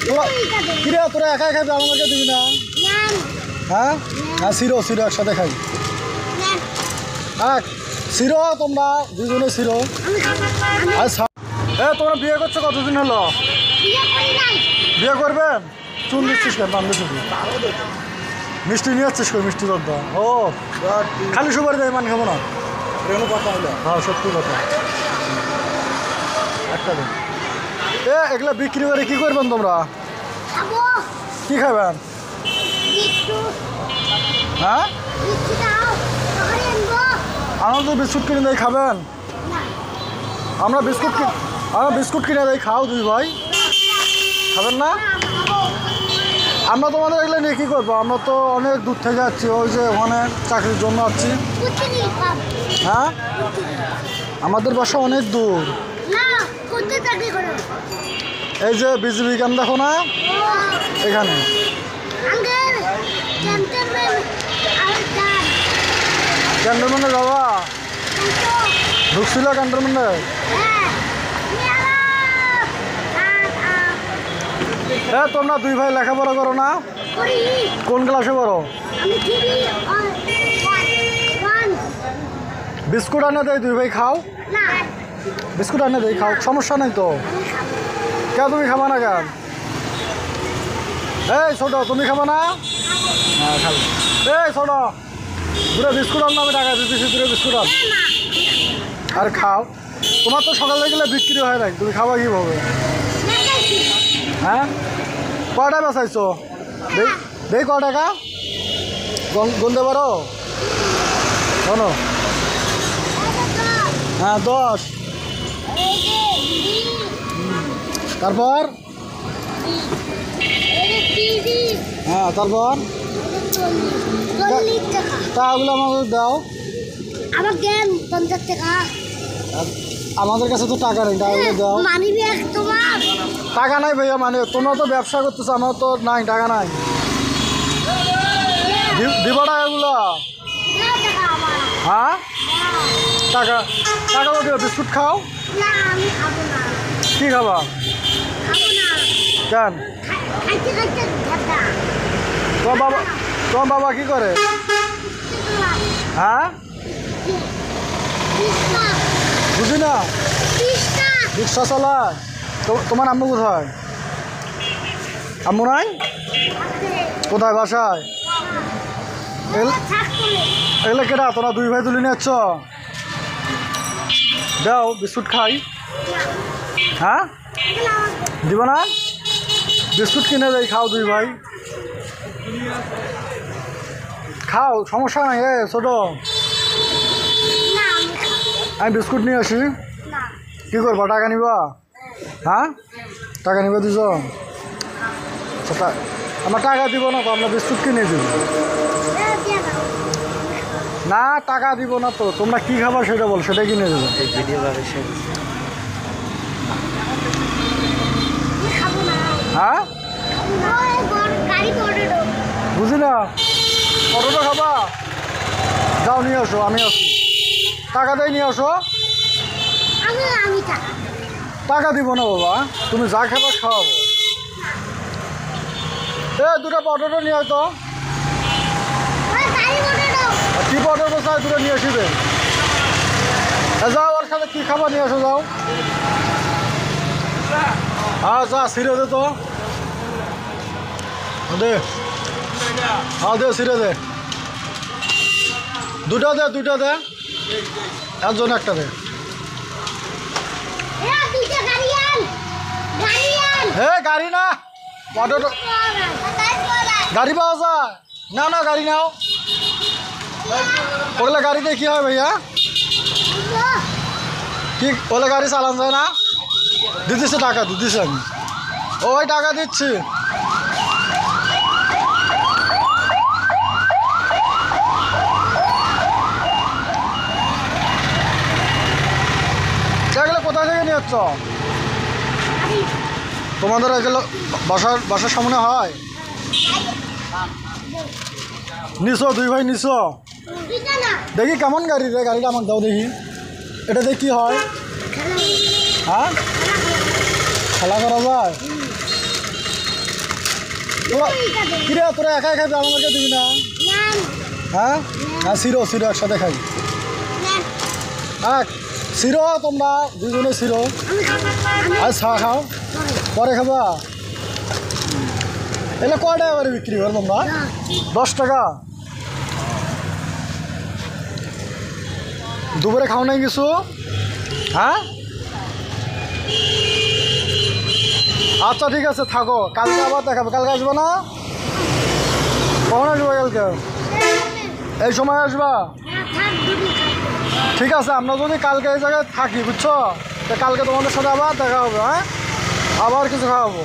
কিরে তোরা একাই খাবি, আমাকে দিবি না? হ্যাঁ হ্যাঁ, শিরো শিরো একসাথে খাই। এক শিরো, তোমরা দুজনে শিরো। তোমরা বিয়ে করছো কতদিন হলো? বিয়ে করবেন? চুন দিচ্ছিস কেন? পান দিচ্ছিস মিষ্টি নিয়ে যাচ্ছিস কই? মিষ্টি দরদা ও খালি সুপারি দেয়, মান খাবো না। কথা হলো, হ্যাঁ সত্যি কথা। একটা দিন এগুলা বিক্রি করে কি করবেন তোমরা? কি খাবেন? হ্যাঁ আমরা তো বিস্কুট কিনে দেয়, খাবেন? আমরা বিস্কুট কিনে দেয়, খাও দুই ভাই, খাবেন না? আমরা তোমাদের এগুলো নিয়ে কী করবো? আমরা তো অনেক দূর থেকে যাচ্ছি, ওই যে ওখানে চাকরির জন্য আসছি। হ্যাঁ আমাদের বাসা অনেক দূর। এই যে বিজিবি ক্যাম্প দেখো না, এখানে। ক্যান্টনমেন্টে যাবা? ঢুকছিল ক্যান্টনমেন্টে? তোমরা দুই ভাই লেখাপড়া করো না? কোন ক্লাসে পড়ো? বিস্কুট আনে দেয়, দুই ভাই খাও। বিস্কুট আনে দেয়, খাও, সমস্যা নেই তো। কেন তুমি খাবা না কেন? এই ছোট, তুমি খাবা না? হ্যাঁ খাবো। এই ছোট, দুটো বিস্কুট আন, আমি টাকা দিতেছি, দুটো বিস্কুট আন আর খাও। তোমার তো সকালে গেলে বিক্রি হয় না, তুমি খাবা কীভাবে? হ্যাঁ কয়টা বেচাইছো? দেই ক টাকা গুনতে পারো? শোনো, হ্যাঁ 10। তারপর হ্যাঁ তারপর টাকাগুলো আমাকে দাও। আমাদের কাছে তো টাকা নেই, টাকাগুলো দাও। টাকা নাই ভাইয়া, মানে তোমরা তো ব্যবসা করতেছো, আমার তো নাই, টাকা নাই। দিব টাকাগুলো? হ্যাঁ টাকা টাকাগুলো দিও। বিস্কুট খাও? কি খাবা? কেন? তোমার বাবা কি করে? হ্যাঁ বুঝি না। রিক্সা চালায়? তোমার আম্মু কোথায়? আম্মু নাই? কোথায়, বাসায়? এগুলো কেটা? তোরা দুই ভাই তুলে নিচ্ছ? দাও বিস্কুট খাই। হ্যাঁ দিব না? বিস্কুট কিনে দেয়, খাও দুই ভাই, খাও, সমস্যা নাই। ছোট, আমি বিস্কুট নিয়ে আসি। কী করবো? টাকা নিবা? হ্যাঁ টাকা নিবা? দিছ? আমরা টাকা দিব না তো, আমরা বিস্কুট কিনে দিব না। টাকা দিব না তো, তোমরা কি খাবার সেটা বল, সেটা কিনে দেবো। হ্যাঁ বুঝি না। অটোটা খাবা? যাও নিয়ে আসো, আমি আসি। টাকা দিয়ে নিয়ে আসো। টাকা দিব না বাবা, তুমি যা খাবা খাওয়াবো। দুটো পটেটো নিয়ে আসো। কি পটেটো চাই? দুটো নিয়ে আসিবে। যাও, ওর সাথে কি খাবার নিয়ে আসো, যাও। হ্যাঁ যা, ছিঁড়ে দে তো, দে। হ্যাঁ দে, ছিঁড়ে দে। দুটো দে, একজন একটা দে। গাড়ি না, পটেটো গাড়ি পাওয়া যায় না? না গাড়ি নাও। ওগুলো গাড়িতে কি হয় ভাইয়া? কি ওগুলো গাড়ি চালান যায় না? দিতেছে টাকা, দিতেছে আমি। ওই টাকা দিচ্ছি। এগুলো কোথায় থেকে নিয়ে যাচ্ছ? তোমাদের এগুলো বাসার সামনে হয়? নিছো? দুই ভাই নিছো? দেখি কেমন গাড়ি রে, গাড়িটা আমাকে দাও দেখি। এটা দিয়ে কি হয়? হ্যাঁ খেলা করা যায়? তোরা কিরে তোরা একাই খাবি আমাকে দিবি না? হ্যাঁ হ্যাঁ শিরো শিরো একসাথে খাই। এক শিরো তোমরা দুজনে শিরো আর চা খাও পরে খাবা। এলে কয় টাকা করে বিক্রি করো তোমরা? 10 টাকা। দুপুরে খাও নাই কিছু? হ্যাঁ আচ্ছা ঠিক আছে থাকো, কালকে আবার দেখাবো। কালকে আসবে না? কখন আসবে কালকে? এই সময় আসবা? ঠিক আছে, আমরা যদি কালকে এই জায়গায় থাকি বুঝছো, তো কালকে তোমাদের সাথে আবার দেখা হবে। হ্যাঁ আবার কিছু খাওয়াবো।